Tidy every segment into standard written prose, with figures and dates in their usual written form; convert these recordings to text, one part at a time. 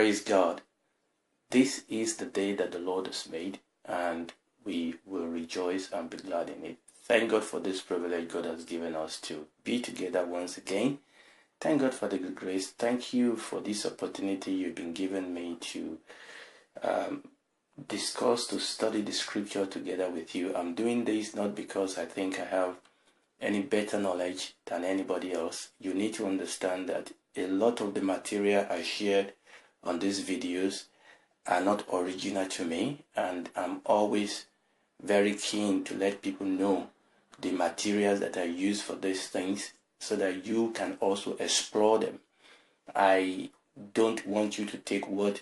Praise God. This is the day that the Lord has made, and we will rejoice and be glad in it. Thank God for this privilege God has given us to be together once again. Thank God for the good grace. Thank you for this opportunity you've been given me to discuss, to study the scripture together with you. I'm doing this not because I think I have any better knowledge than anybody else. You need to understand that a lot of the material I shared on these videos are not original to me, and I'm always very keen to let people know the materials that I use for these things so that you can also explore them. I don't want you to take what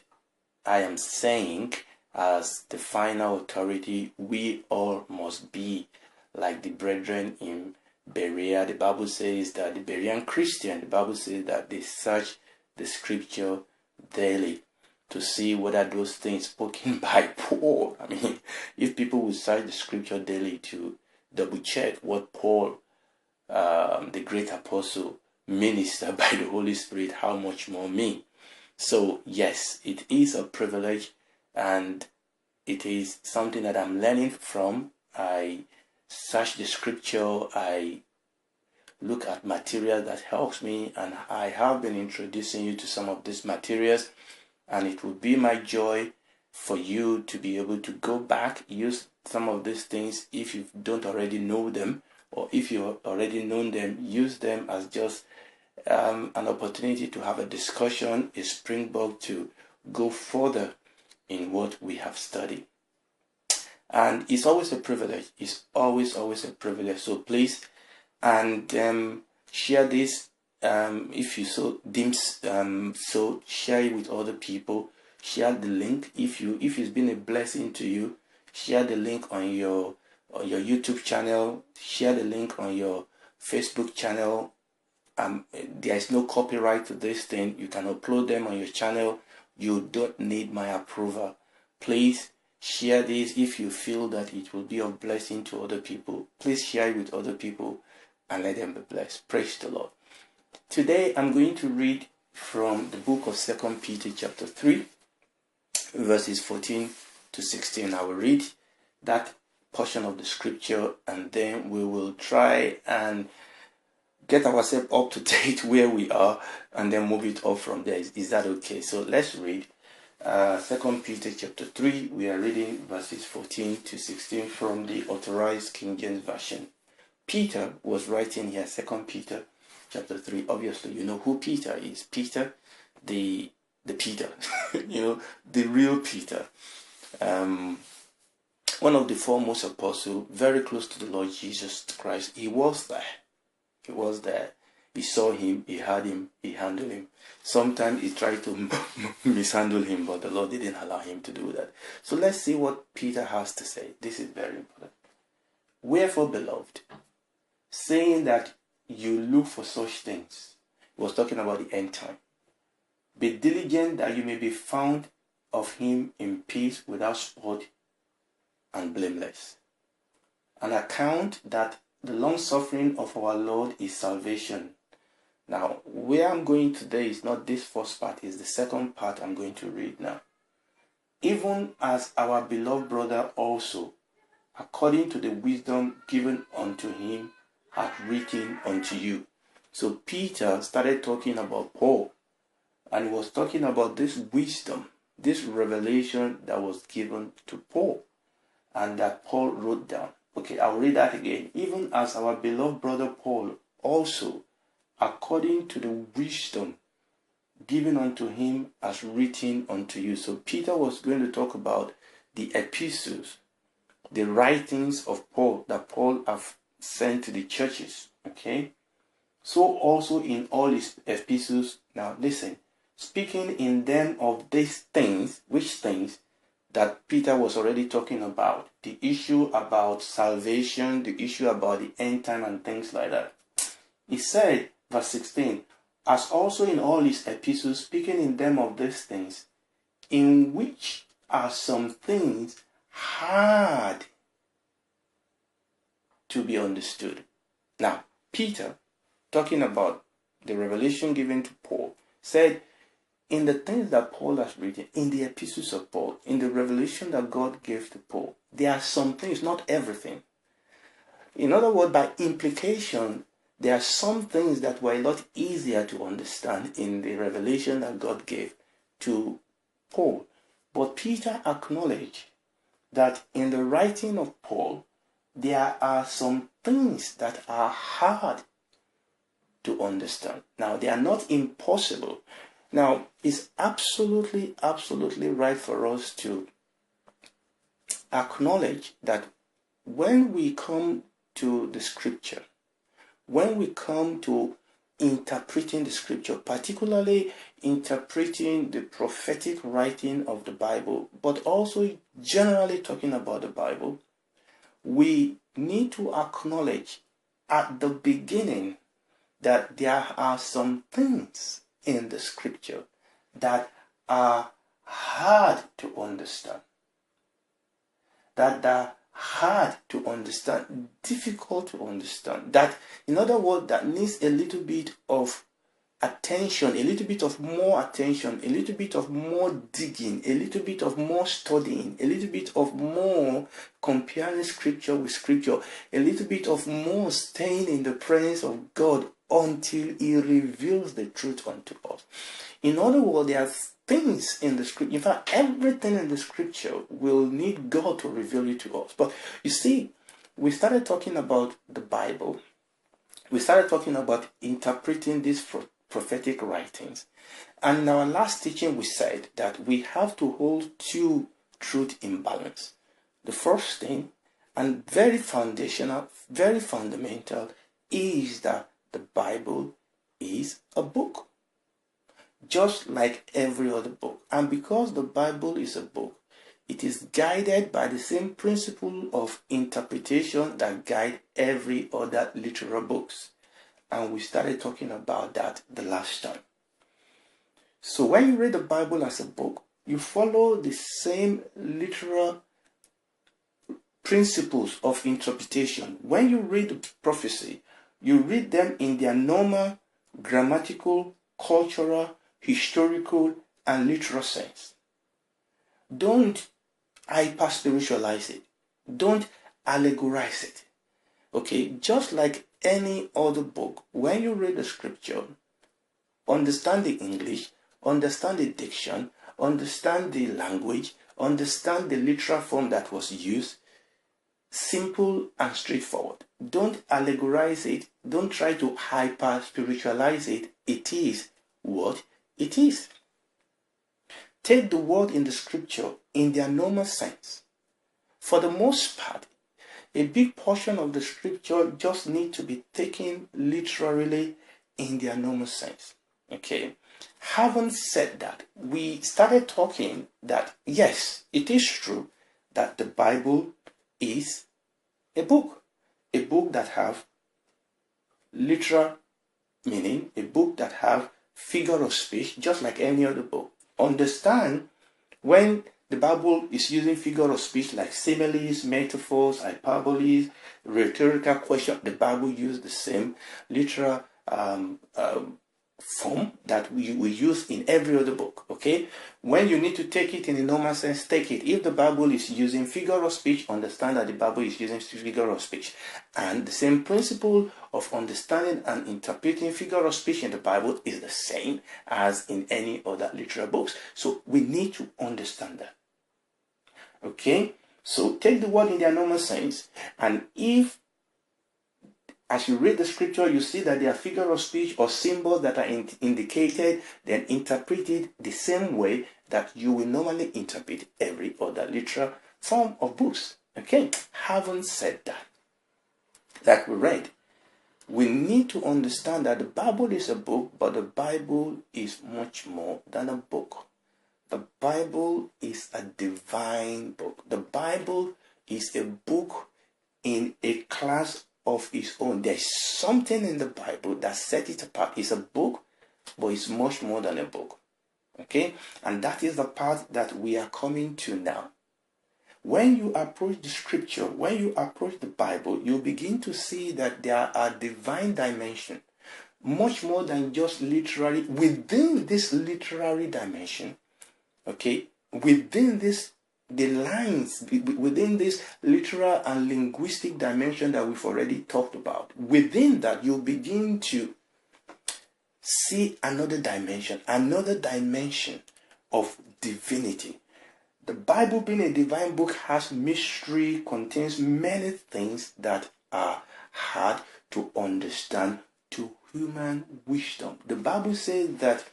I am saying as the final authority. We all must be like the brethren in Berea. The Bible says that the Berean Christian, the Bible says that they search the scripture daily to see whether those things spoken by Paul. I mean, if people would search the scripture daily to double check what Paul, the great apostle, ministered by the Holy Spirit, how much more me. So yes, it is a privilege, and it is something that I'm learning from. I search the scripture, I look at material that helps me, and I have been introducing you to some of these materials, and it will be my joy for you to be able to go back, use some of these things if you don't already know them, or if you already know them, use them as just an opportunity to have a discussion, a springboard to go further in what we have studied. And it's always a privilege. It's always a privilege. So please, and share this if you so deems so share it with other people. Share the link if it's been a blessing to you. Share the link on your YouTube channel. Share the link on your Facebook channel. There is no copyright to this thing. You can upload them on your channel. You don't need my approval. Please share this if you feel that it will be of blessing to other people. Please share it with other people and let them be blessed. Praise the Lord. Today I'm going to read from the book of 2 Peter chapter 3, verses 14 to 16. I will read that portion of the scripture, and then we will try and get ourselves up to date where we are, and then move it up from there. Is that okay? So let's read 2 Peter chapter 3. We are reading verses 14 to 16 from the Authorized King James Version. Peter was writing here, 2 Peter chapter 3. Obviously, you know who Peter is. Peter, the Peter, the real Peter. One of the foremost apostles, very close to the Lord Jesus Christ. He was there. He was there. He saw him, he heard him, he handled him. Sometimes he tried to mishandle him, but the Lord didn't allow him to do that. So let's see what Peter has to say. This is very important. Wherefore, beloved, saying that you look for such things. He was talking about the end time. Be diligent that you may be found of him in peace, without spot and blameless. An account that the long suffering of our Lord is salvation. Now, where I'm going today is not this first part, is the second part I'm going to read now. Even as our beloved brother also, according to the wisdom given unto him, hath written unto you. So Peter started talking about Paul, and he was talking about this wisdom, this revelation that was given to Paul, and that Paul wrote down. Okay, I'll read that again. Even as our beloved brother Paul also, according to the wisdom given unto him, has written unto you. So Peter was going to talk about the epistles, the writings of Paul that Paul have sent to the churches. Okay, so also in all his epistles. Now listen, speaking in them of these things, which things that Peter was already talking about, the issue about salvation, the issue about the end time and things like that. He said, verse 16, as also in all his epistles, speaking in them of these things, in which are some things hard to be understood. Now, Peter, talking about the revelation given to Paul, said in the things that Paul has written, in the epistles of Paul, in the revelation that God gave to Paul, there are some things, not everything. In other words, by implication, there are some things that were a lot easier to understand in the revelation that God gave to Paul. But Peter acknowledged that in the writing of Paul, there are some things that are hard to understand. Now, they are not impossible. Now, it's absolutely right for us to acknowledge that when we come to the scripture, when we come to interpreting the scripture, particularly interpreting the prophetic writing of the Bible, but also generally talking about the Bible, we need to acknowledge at the beginning that there are some things in the scripture that are hard to understand. That are hard to understand, difficult to understand. That, in other words, that needs a little bit of attention, a little bit of more attention, a little bit of more digging, a little bit of more studying, a little bit of more comparing scripture with scripture, a little bit of more staying in the presence of God until He reveals the truth unto us. In other words, there are things in the scripture. In fact, everything in the scripture will need God to reveal it to us. But you see, we started talking about the Bible. We started talking about interpreting these prophetic writings. And in our last teaching, we said that we have to hold two truths in balance. The first thing, and very foundational, very fundamental, is that the Bible is a book. Just like every other book. And because the Bible is a book, it is guided by the same principle of interpretation that guide every other literal books. And we started talking about that the last time. So when you read the Bible as a book, you follow the same literal principles of interpretation. When you read prophecy, you read them in their normal, grammatical, cultural, historical, and literal sense. Don't hyper-spiritualize it. Don't allegorize it. Okay, just like any other book, when you read the scripture, understand the English, understand the diction, understand the language, understand the literal form that was used, simple and straightforward. Don't allegorize it. Don't try to hyper-spiritualize it. It is what it is. Take the word in the scripture in their normal sense. For the most part, a big portion of the scripture just need to be taken literally in their normal sense. Okay. Having said that, we started talking that yes, it is true that the Bible is a book that have literal meaning, a book that have figure of speech, just like any other book. Understand, when the Bible is using figure of speech like similes, metaphors, hyperboles, rhetorical question, the Bible uses the same literal form that we use in every other book. Okay, when you need to take it in a normal sense, take it. If the Bible is using figure of speech, understand that the Bible is using figure of speech. And the same principle of understanding and interpreting figure of speech in the Bible is the same as in any other literal books. So we need to understand that. Okay, so take the word in their normal sense, and if as you read the scripture, you see that there are figure of speech or symbols that are indicated, then interpret it the same way that you will normally interpret every other literal form of books. Okay, having said that, like we read, we need to understand that the Bible is a book, but the Bible is much more than a book. The Bible is a divine book. The Bible is a book in a class of its own. There's something in the Bible that sets it apart. It's a book, but it's much more than a book. Okay? And that is the part that we are coming to now. When you approach the scripture, when you approach the Bible, you begin to see that there are divine dimensions. much more than just literary. Within this literary dimension, okay, within this, the lines, within this literal and linguistic dimension that we've already talked about, within that you'll begin to see another dimension of divinity. The Bible, being a divine book, has mystery, contains many things that are hard to understand to human wisdom. The Bible says that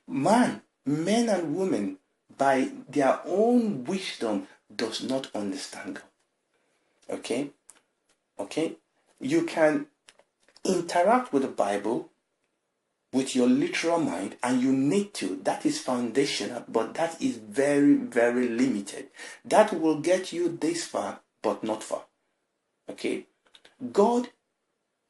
men and women, by their own wisdom, does not understand God. Okay? You can interact with the Bible with your literal mind, and you need to. That is foundational, but that is very, very limited. That will get you this far, but not far. Okay? God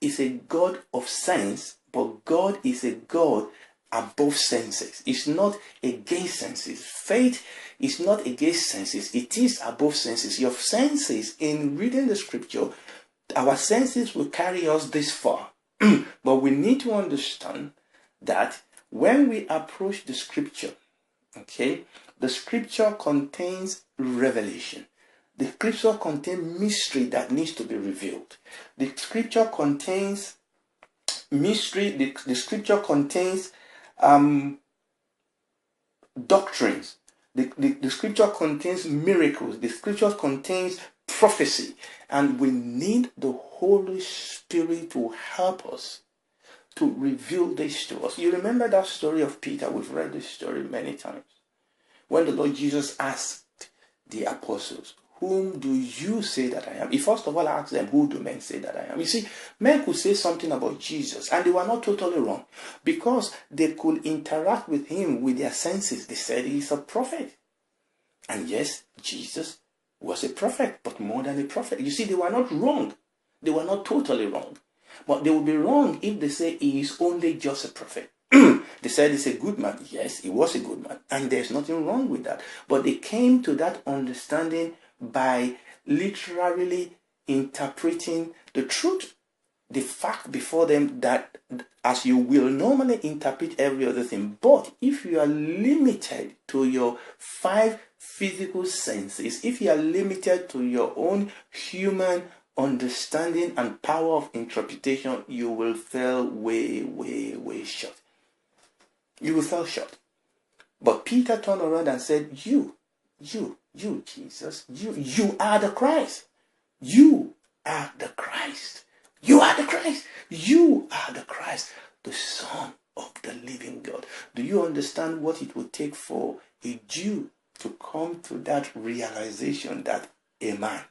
is a God of sense, but God is a God above senses. It's not against senses. Faith is not against senses. It is above senses. Your senses, in reading the scripture, our senses will carry us this far. But we need to understand that when we approach the scripture, okay, the scripture contains revelation. The scripture contains mystery that needs to be revealed. The scripture contains mystery. The scripture contains doctrines. The scripture contains miracles. The scripture contains prophecy. And we need the Holy Spirit to help us to reveal this to us. You remember that story of Peter? We've read this story many times. When the Lord Jesus asked the apostles, whom do you say that I am? He first of all asked them, who do men say that I am? You see, men could say something about Jesus, and they were not totally wrong, because they could interact with him with their senses. They said he's a prophet. And yes, Jesus was a prophet, but more than a prophet. You see, they were not wrong. They were not totally wrong. But they would be wrong if they say he is only just a prophet. They said he's a good man. Yes, he was a good man. And there's nothing wrong with that. But they came to that understanding by literally interpreting the truth, the fact before them, that as you will normally interpret every other thing. But if you are limited to your 5 physical senses, if you are limited to your own human understanding and power of interpretation, you will fall way, way, way short. You will fall short. But Peter turned around and said, you, Jesus, you are the Christ. You are the Christ. You are the Christ. You are the Christ, the Son of the living God. Do you understand what it would take for a Jew to come to that realization that a man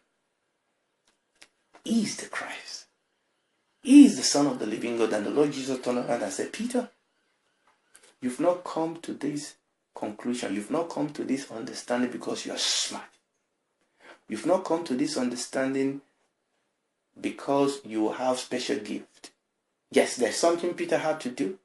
is the Christ? He is the Son of the living God. And the Lord Jesus turned around and said, Peter, you've not come to this conclusion. You've not come to this understanding because you are smart. You've not come to this understanding because you have special gift. Yes, there's something Peter had to do.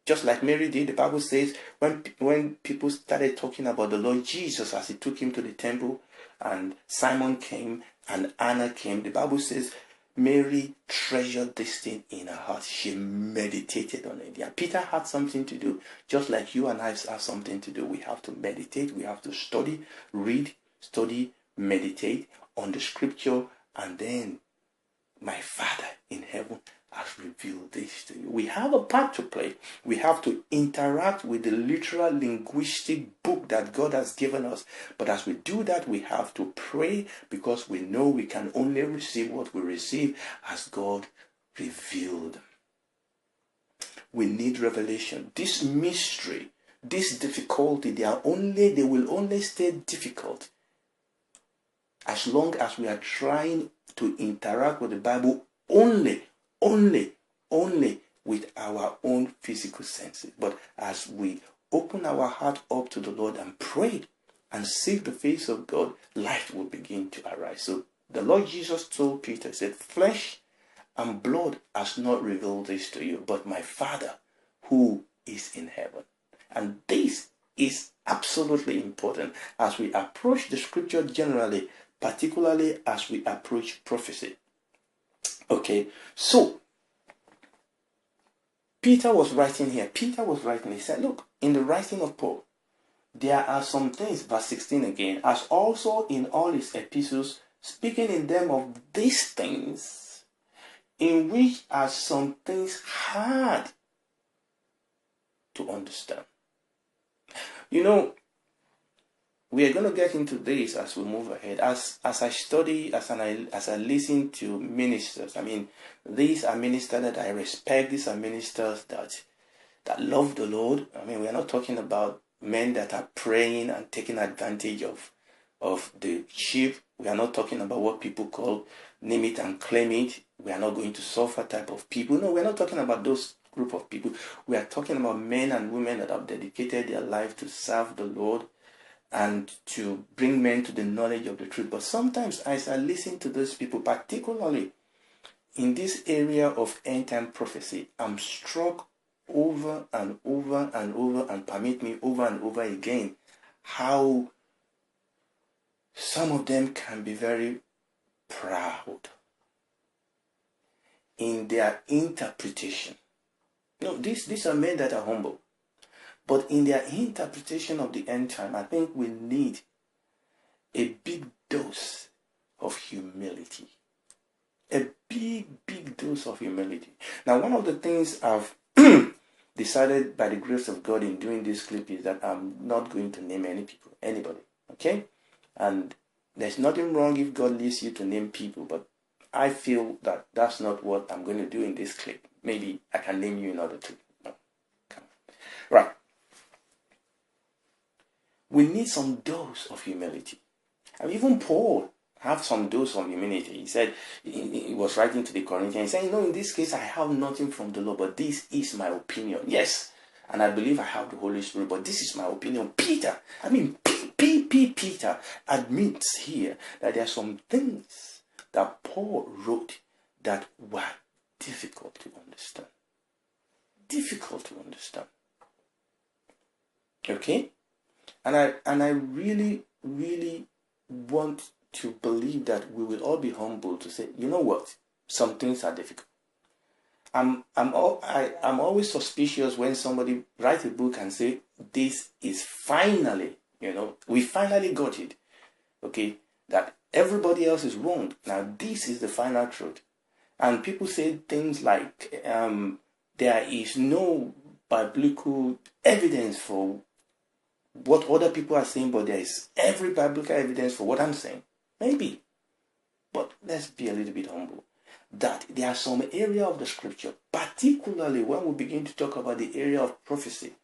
Just like Mary did. The Bible says when people started talking about the Lord Jesus as he took him to the temple, and Simon came and Anna came, the Bible says Mary treasured this thing in her heart. She meditated on it. Yeah, Peter had something to do, just like you and I have something to do. We have to meditate. We have to study, read, study, meditate on the scripture, and then my Father in heaven has revealed this to you. We have a part to play. We have to interact with the literal linguistic book that God has given us. But as we do that, we have to pray, because we know we can only receive what we receive as God revealed. We need revelation. This mystery, this difficulty, they will only stay difficult as long as we are trying to interact with the Bible only with our own physical senses. But as we open our heart up to the Lord and pray and seek the face of God, light will begin to arise. So the Lord Jesus told Peter, said, flesh and blood has not revealed this to you, but my Father who is in heaven. And this is absolutely important as we approach the scripture generally, particularly as we approach prophecy. Okay, so Peter was writing here. Peter was writing. He said, look, in the writing of Paul, there are some things, verse 16 again, as also in all his epistles, speaking in them of these things, in which are some things hard to understand. You know, we are going to get into this as we move ahead. As I study, as I listen to ministers, I mean, these are ministers that I respect. These are ministers that love the Lord. I mean, we are not talking about men that are praying and taking advantage of the sheep. We are not talking about what people call name it and claim it. We are not going to suffer type of people. No, we are not talking about those group of people. We are talking about men and women that have dedicated their life to serve the Lord and to bring men to the knowledge of the truth. But sometimes as I listen to those people, particularly in this area of end-time prophecy, I'm struck over and over and over, and permit me over and over again, how some of them can be very proud in their interpretation. No, these are men that are humble. But in their interpretation of the end time, I think we need a big dose of humility. A big dose of humility. Now, one of the things I've decided by the grace of God in doing this clip is that I'm not going to name anybody. Okay? And there's nothing wrong if God leads you to name people, but I feel that that's not what I'm going to do in this clip. Maybe I can name you in order to. No. Come on. Right. We need some dose of humility. And even Paul had some dose of humility. He said, he was writing to the Corinthians, saying, in this case, I have nothing from the Lord, but this is my opinion. Yes, and I believe I have the Holy Spirit, but this is my opinion. Peter admits here that there are some things that Paul wrote that were difficult to understand. Difficult to understand. Okay? And I really want to believe that we will all be humble to say, you know what? Some things are difficult. I'm always suspicious when somebody writes a book and say, this is finally, we finally got it. Okay? That everybody else is wrong. Now this is the final truth. And people say things like, there is no biblical evidence for what other people are saying, but there is every biblical evidence for what I'm saying. Maybe. But let's be a little bit humble. That there are some area of the scripture, particularly when we begin to talk about the area of prophecy.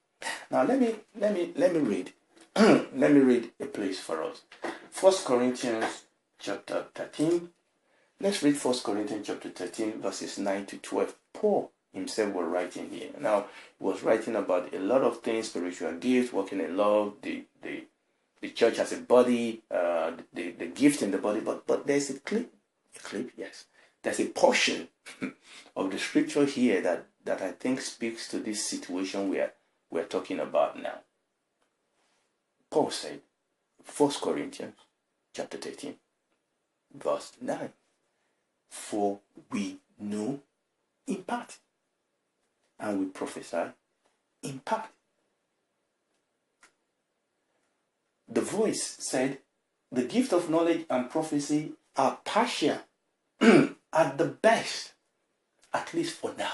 Now let me read. Let me read a place for us. 1 Corinthians chapter 13. Let's read 1 Corinthians chapter 13, verses 9 to 12. Paul himself was writing here. Now, he was writing about a lot of things, spiritual gifts, walking in love, the church as a body, the gift in the body. But there's a clip, yes. There's a portion of the scripture here that I think speaks to this situation we're talking about now. Paul said, 1 Corinthians chapter 13, verse 9, for we know in part, and we prophesy in part. The voice said, the gift of knowledge and prophecy are partial at the best, at least for now.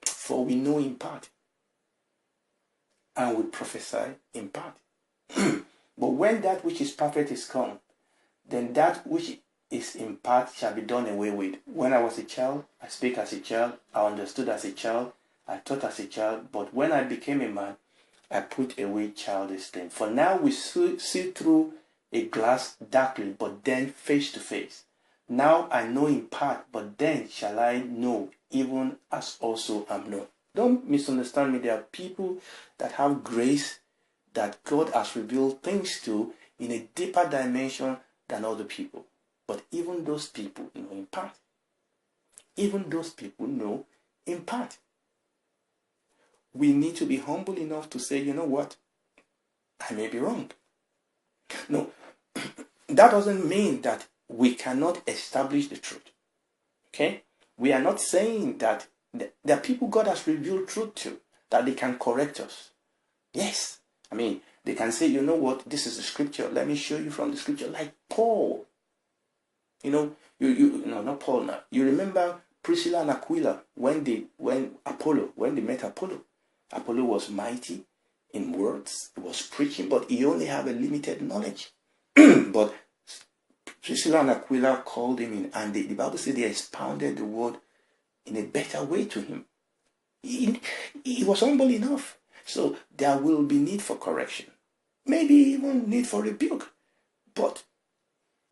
For we know in part, and we prophesy in part. But when that which is perfect is come, then that which is in part shall be done away with. When I was a child, I spake as a child, I understood as a child, I thought as a child, but when I became a man, I put away childish things. For now we see through a glass darkly, but then face to face. Now I know in part, but then shall I know, even as also am known. Don't misunderstand me. There are people that have grace that God has revealed things to in a deeper dimension than other people. But even those people know in part. Even those people know in part. We need to be humble enough to say, you know what? I may be wrong. No, that doesn't mean that we cannot establish the truth. Okay? We are not saying that There are people God has revealed truth to that they can correct us. Yes. I mean, they can say, you know what, this is the scripture. Let me show you from the scripture. Like Paul. You know, no, not Paul now. You remember Priscilla and Aquila when they met Apollo. Apollo was mighty in words. He was preaching, but he only had a limited knowledge. But Priscilla and Aquila called him in, and the Bible said they expounded the word in a better way to him. He was humble enough. So there will be need for correction. Maybe even need for rebuke. But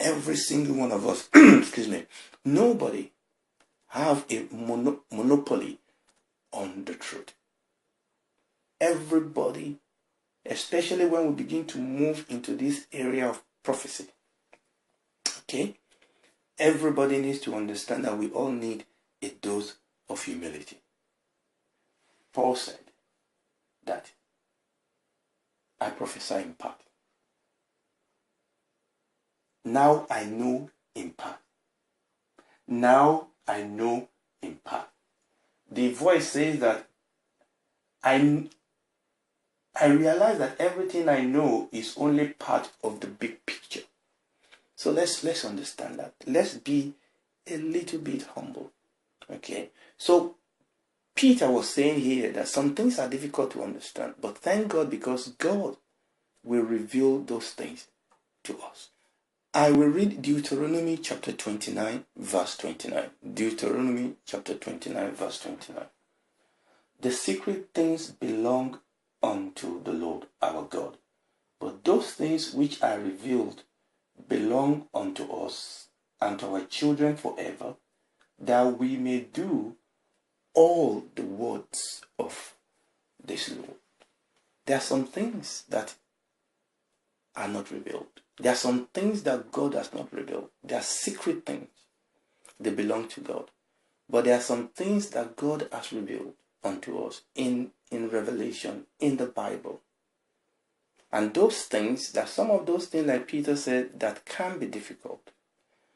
every single one of us, excuse me, nobody have a monopoly on the truth. Everybody, especially when we begin to move into this area of prophecy, okay, everybody needs to understand that we all need a dose of humility. Paul said that I prophesy in part. Now I know in part. Now I know in part. The voice says that I realize that everything I know is only part of the big picture. So let's understand that. Let's be a little bit humble. Okay. So Peter was saying here that some things are difficult to understand, but thank God because God will reveal those things to us. I will read Deuteronomy chapter 29, verse 29. Deuteronomy chapter 29, verse 29. The secret things belong unto the Lord our God, but those things which are revealed belong unto us and to our children forever, that we may do all the words of this law. There are some things that are not revealed. There are some things that God has not revealed. They are secret things. They belong to God. But there are some things that God has revealed unto us in Revelation, in the Bible. And those things, that some of those things, like Peter said, that can be difficult.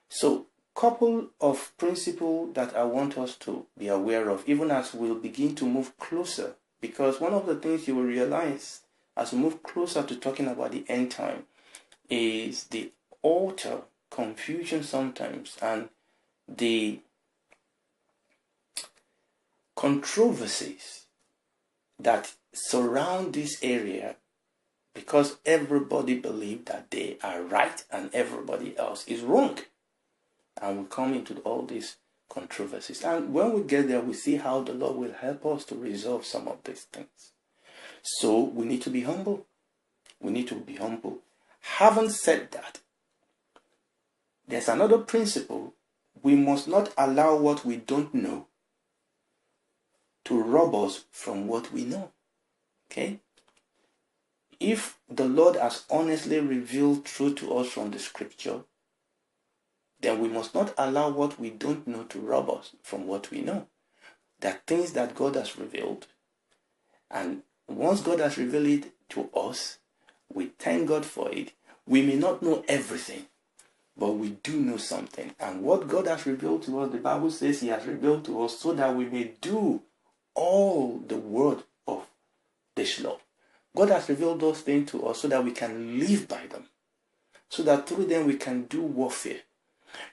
So, couple of principles that I want us to be aware of, even as we'll begin to move closer. Because one of the things you will realize as we move closer to talking about the end time is the utter confusion sometimes and the controversies that surround this area, because everybody believes that they are right and everybody else is wrong. And we come into all these controversies. And when we get there, we see how the Lord will help us to resolve some of these things. So we need to be humble. We need to be humble. Having said that, there's another principle. We must not allow what we don't know to rob us from what we know. Okay? If the Lord has honestly revealed truth to us from the scripture, then we must not allow what we don't know to rob us from what we know. There are things that God has revealed, and once God has revealed it to us, we thank God for it. We may not know everything, but we do know something. And what God has revealed to us, the Bible says He has revealed to us so that we may do all the word of this law. God has revealed those things to us so that we can live by them, so that through them we can do warfare.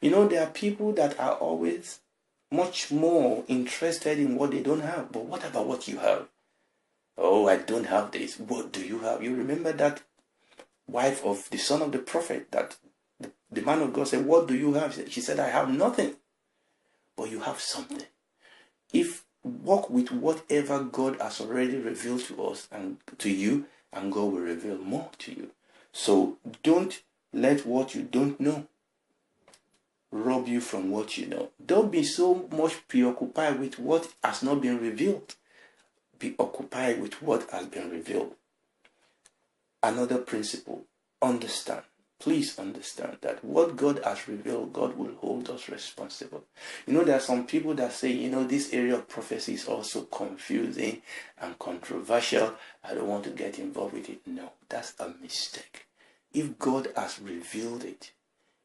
You know, there are people that are always much more interested in what they don't have. But what about what you have? Oh, I don't have this. What do you have? You remember that wife of the son of the prophet, that the man of God said, what do you have? She said, I have nothing. But you have something. If walk with whatever God has already revealed to us and to you, and God will reveal more to you. So don't let what you don't know rob you from what you know. Don't be so much preoccupied with what has not been revealed. Be occupied with what has been revealed. Another principle, understand. Please understand that what God has revealed, God will hold us responsible. You know, there are some people that say, you know, this area of prophecy is also confusing and controversial. I don't want to get involved with it. No, that's a mistake. If God has revealed it,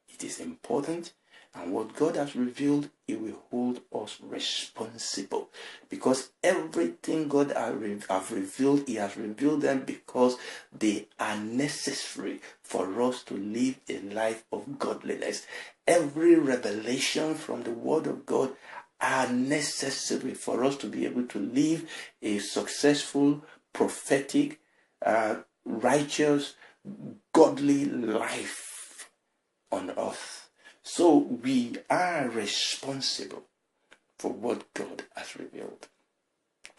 it is important, And what God has revealed, He will hold us responsible. Because everything God has revealed, He has revealed them because they are necessary for us to live a life of godliness. Every revelation from the Word of God are necessary for us to be able to live a successful, prophetic, righteous, godly life on earth. So we are responsible for what God has revealed.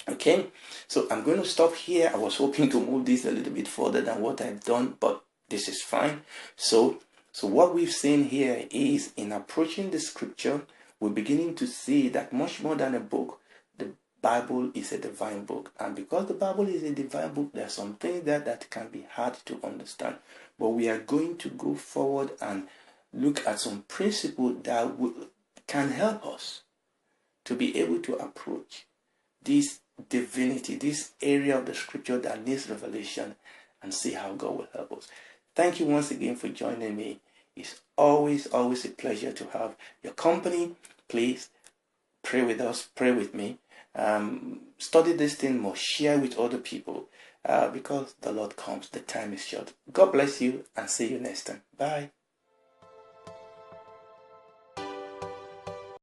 Okay, so I'm going to stop here. I was hoping to move this a little bit further than what I've done, but this is fine. So what we've seen here is, in approaching the scripture, we're beginning to see that much more than a book, the Bible is a divine book. And because the Bible is a divine book, there are some things that can be hard to understand. But we are going to go forward and look at some principles that can help us to be able to approach this divinity, this area of the scripture that needs revelation, and see how God will help us. Thank you once again for joining me. It's always a pleasure to have your company. Please pray with us, pray with me. Study this thing more, share with other people, because the Lord comes. The time is short. God bless you, and see you next time. Bye.